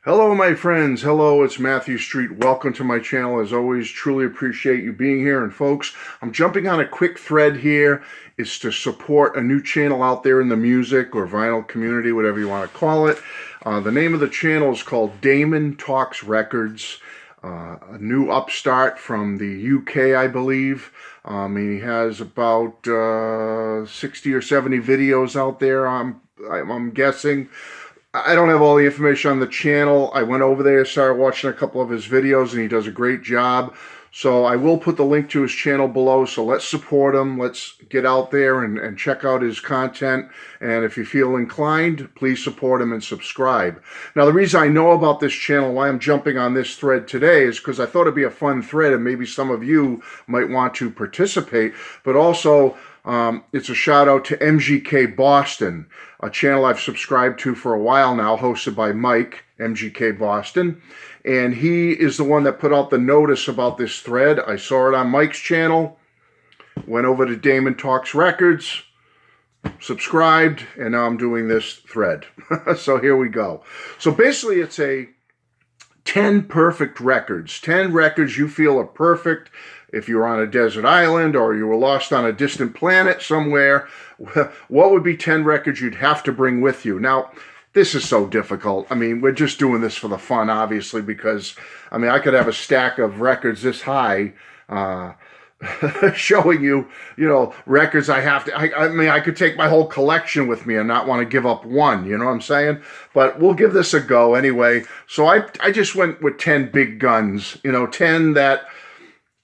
Hello, my friends. Hello, it's Matthew Street. Welcome to my channel. As always, truly appreciate you being here. And folks, I'm jumping on a quick thread here. It's to support a new channel out there in the music or vinyl community, whatever you want to call it. The name of the channel is called Damon Talks Records. A new upstart from the UK, I believe. He has about 60 or 70 videos out there, I'm guessing. I don't have all the information on the channel. I went over there, started watching a couple of his videos, and he does a great job. So I will put the link to his channel below. So let's support him. Let's get out there and check out his content. And if you feel inclined, please support him and subscribe. Now, the reason I know about this channel, why I'm jumping on this thread today, is because I thought it'd be a fun thread, and maybe some of you might want to participate. But also, it's a shout out to MGK Boston, a channel I've subscribed to for a while now, hosted by Mike, MGK Boston. And he is the one that put out the notice about this thread. I saw it on Mike's channel, went over to Damon Talks Records, subscribed, and now I'm doing this thread. So here we go. So basically it's a 10 perfect records. 10 records you feel are perfect. If you're on a desert island or you were lost on a distant planet somewhere, what would be 10 records you'd have to bring with you? Now, this is so difficult. I mean, we're just doing this for the fun, obviously, because, I mean, I could have a stack of records this high showing you, records I have to, I could take my whole collection with me and not want to give up one, you know what I'm saying? But we'll give this a go anyway. So I just went with 10 big guns, 10 that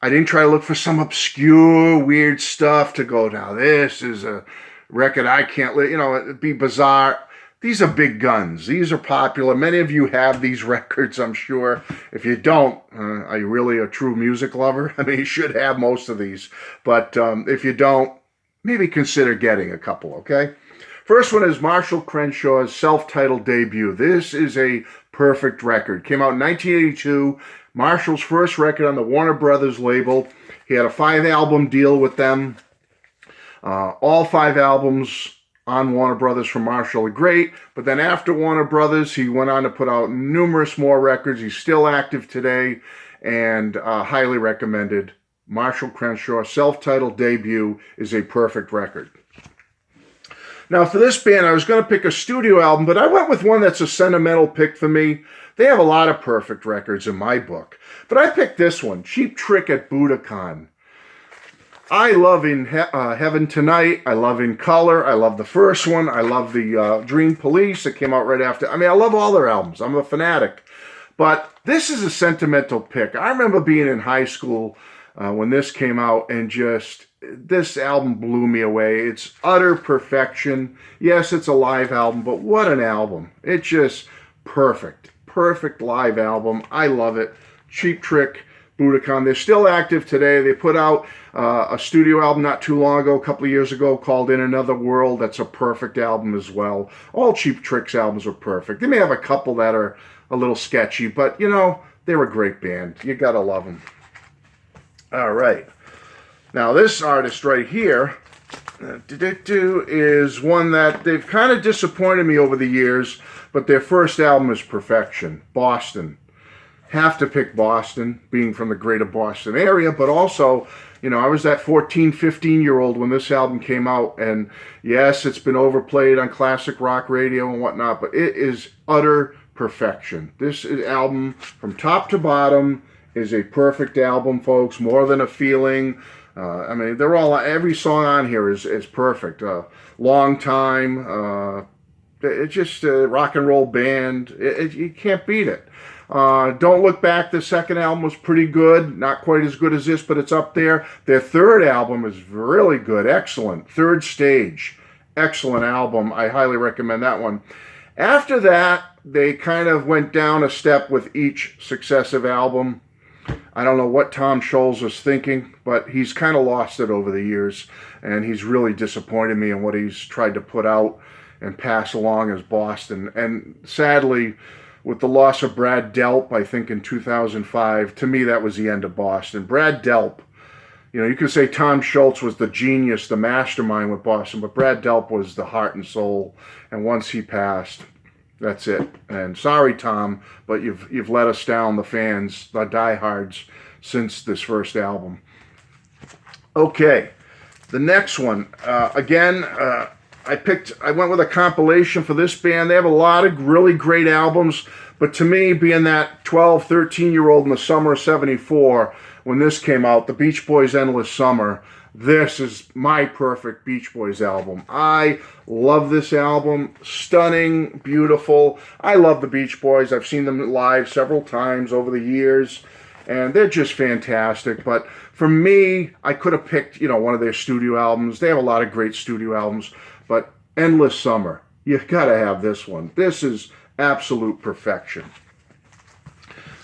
I didn't try to look for some obscure, weird stuff to go, now this is a record I can't, it'd be bizarre. These are big guns. These are popular. Many of you have these records, I'm sure. If you don't, are you really a true music lover? I mean, you should have most of these. But if you don't, maybe consider getting a couple, okay? First one is Marshall Crenshaw's self-titled debut. This is a perfect record. Came out in 1982. Marshall's first record on the Warner Brothers label. He had a 5-album deal with them. All 5 albums on Warner Brothers from Marshall are great, but then after Warner Brothers, he went on to put out numerous more records. He's still active today, and highly recommended. Marshall Crenshaw, self-titled debut, is a perfect record. Now, for this band, I was going to pick a studio album, but I went with one that's a sentimental pick for me. They have a lot of perfect records in my book, but I picked this one, Cheap Trick at Budokan. I love In Heaven Tonight. I love In Color. I love the first one. I love the Dream Police that came out right after. I mean, I love all their albums. I'm a fanatic. But this is a sentimental pick. I remember being in high school when this came out, and just, this album blew me away. It's utter perfection. Yes, it's a live album, but what an album. It's just perfect. Perfect live album. I love it. Cheap Trick, Budokan. They're still active today. They put out a studio album not too long ago, a couple of years ago, called In Another World. That's a perfect album as well. All Cheap Trick's albums are perfect. They may have a couple that are a little sketchy, but, they're a great band. You gotta love them. All right. Now, this artist right here is one that they've kind of disappointed me over the years, but their first album is perfection. Boston. Have to pick Boston, being from the greater Boston area, but also, I was that 14, 15-year-old when this album came out, and yes, it's been overplayed on classic rock radio and whatnot, but it is utter perfection. This album, from top to bottom, is a perfect album, folks. More Than a Feeling. They're all, every song on here is perfect. Long Time. It's just a rock and roll band. You can't beat it. Don't Look Back, the second album, was pretty good. Not quite as good as this, but it's up there. Their third album is really good. Excellent. Third Stage. Excellent album. I highly recommend that one. After that, they kind of went down a step with each successive album. I don't know what Tom Scholz was thinking, but he's kind of lost it over the years, and he's really disappointed me in what he's tried to put out and pass along as Boston. And sadly, with the loss of Brad Delp, I think in 2005, to me that was the end of Boston. Brad Delp, you could say Tom Scholz was the genius, the mastermind with Boston, but Brad Delp was the heart and soul. And once he passed, That's it. And sorry, Tom, but you've let us down, the fans, the diehards, since this first album. Okay, the next one. I went with a compilation for this band. They have a lot of really great albums, but to me, being that 12, 13-year-old in the summer of 74, when this came out, the Beach Boys' Endless Summer, this is my perfect Beach Boys album. I love this album. Stunning, beautiful. I love the Beach Boys. I've seen them live several times over the years, and they're just fantastic. But for me, I could have picked, one of their studio albums. They have a lot of great studio albums, but Endless Summer, you gotta have this one. This is absolute perfection.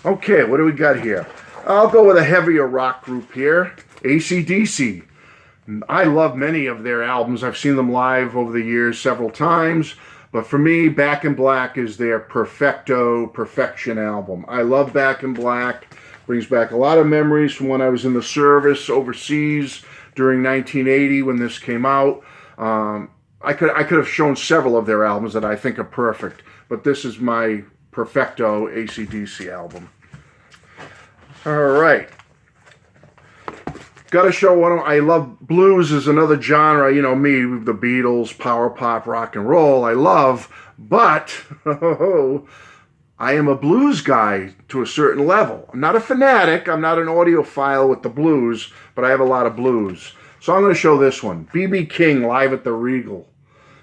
Okay, what do we got here? I'll go with a heavier rock group here, AC/DC. I love many of their albums. I've seen them live over the years several times, but for me, Back in Black is their perfection album. I love Back in Black. Brings back a lot of memories from when I was in the service overseas during 1980 when this came out. I could have shown several of their albums that I think are perfect, but this is my perfecto AC/DC album. All right. Got to show one of I love blues is another genre, me, the Beatles, power pop, rock and roll, I love, but I am a blues guy to a certain level. I'm not a fanatic, I'm not an audiophile with the blues, but I have a lot of blues. So I'm going to show this one. B.B. King, Live at the Regal,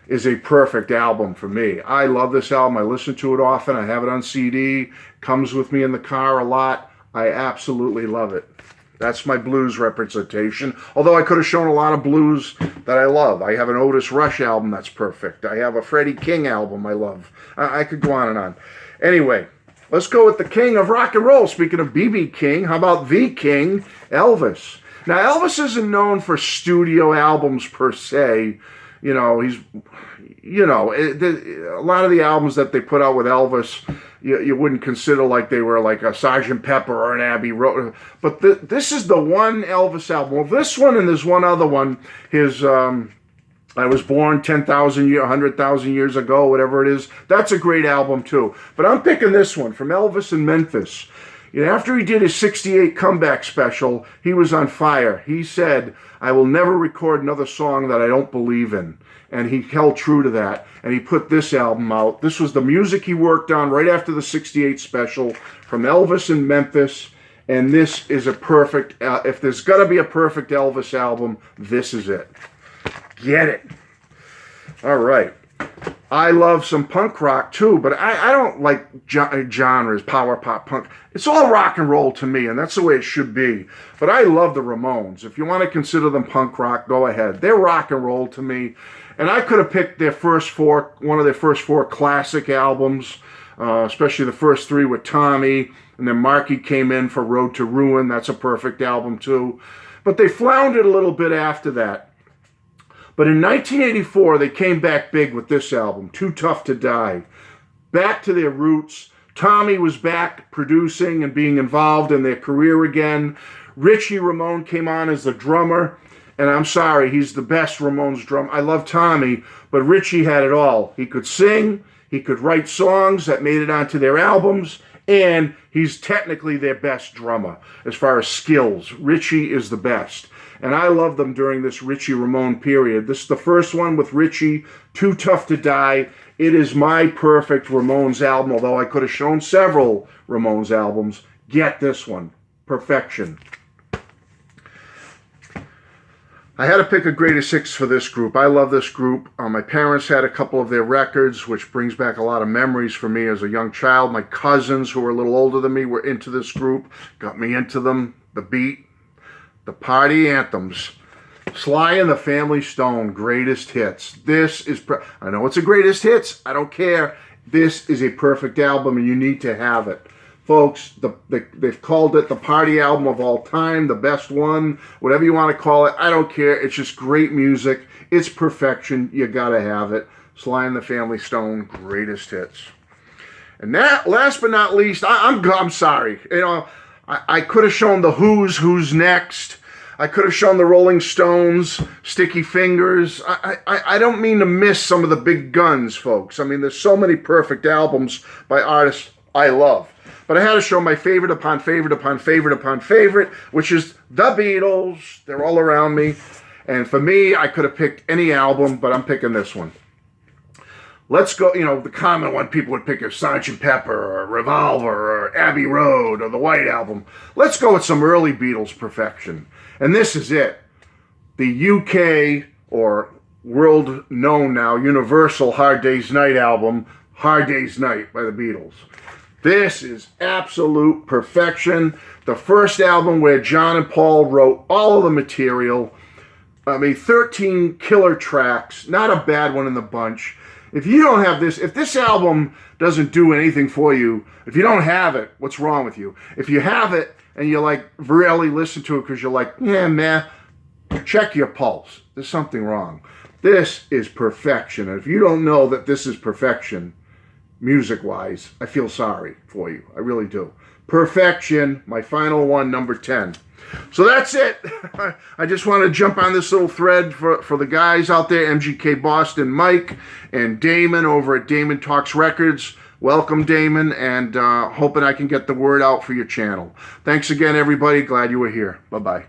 is a perfect album for me. I love this album. I listen to it often. I have it on CD. Comes with me in the car a lot. I absolutely love it. That's my blues representation. Although I could have shown a lot of blues that I love. I have an Otis Rush album that's perfect. I have a Freddie King album I love. I could go on and on. Anyway, let's go with the king of rock and roll. Speaking of B.B. King, how about the king, Elvis? Now, Elvis isn't known for studio albums per se. A lot of the albums that they put out with Elvis, you wouldn't consider like they were like a Sgt. Pepper or an Abbey Road. But this is the one Elvis album. Well, this one and there's one other one. His I Was Born 10,000 years, 100,000 years ago, whatever it is. That's a great album too. But I'm picking this one from Elvis in Memphis. After he did his 68 comeback special, he was on fire. He said, I will never record another song that I don't believe in. And he held true to that. And he put this album out. This was the music he worked on right after the 68 special from Elvis in Memphis. And this is a perfect, if there's got to be a perfect Elvis album, this is it. Get it. All right. I love some punk rock too, but I don't like genres, power pop, punk. It's all rock and roll to me, and that's the way it should be. But I love the Ramones. If you want to consider them punk rock, go ahead. They're rock and roll to me. And I could have picked one of their first four classic albums, especially the first three with Tommy, and then Marky came in for Road to Ruin. That's a perfect album too. But they floundered a little bit after that. But in 1984, they came back big with this album, Too Tough to Die. Back to their roots. Tommy was back producing and being involved in their career again. Richie Ramone came on as the drummer. And I'm sorry, he's the best Ramones drummer. I love Tommy, but Richie had it all. He could sing, he could write songs that made it onto their albums, and he's technically their best drummer as far as skills. Richie is the best. And I love them during this Richie Ramone period. This is the first one with Richie, Too Tough to Die. It is my perfect Ramones album, although I could have shown several Ramones albums. Get this one. Perfection. I had to pick a greatest hits for this group. I love this group. My parents had a couple of their records, which brings back a lot of memories for me as a young child. My cousins, who were a little older than me, were into this group, got me into them. The Beat, the party anthems. Sly and the Family Stone, greatest hits. This is, I know it's a greatest hits. I don't care. This is a perfect album, and you need to have it. Folks, they've called it the party album of all time, the best one, whatever you want to call it. I don't care. It's just great music. It's perfection. You got to have it. Sly and the Family Stone, greatest hits. And that, last but not least, I'm sorry. I could have shown the Who's Next. I could have shown the Rolling Stones, Sticky Fingers. I don't mean to miss some of the big guns, folks. I mean, there's so many perfect albums by artists I love. But I had to show my favorite upon favorite upon favorite upon favorite, which is the Beatles. They're all around me. And for me, I could have picked any album, but I'm picking this one. Let's go, the common one people would pick is Sgt. Pepper or Revolver or Abbey Road or the White Album. Let's go with some early Beatles perfection. And this is it. The UK, or world known now, Universal Hard Day's Night album, Hard Day's Night by the Beatles. This is absolute perfection. The first album where John and Paul wrote all of the material. 13 killer tracks, not a bad one in the bunch. If you don't have this, if this album doesn't do anything for you, if you don't have it, what's wrong with you? If you have it and you really listen to it because you're like, yeah, man, check your pulse. There's something wrong. This is perfection. And if you don't know that this is perfection, music-wise, I feel sorry for you. I really do. Perfection, my final one, number 10. So that's it. I just want to jump on this little thread for the guys out there, MGK Boston, Mike, and Damon over at Damon Talks Records. Welcome, Damon, and hoping I can get the word out for your channel. Thanks again, everybody. Glad you were here. Bye-bye.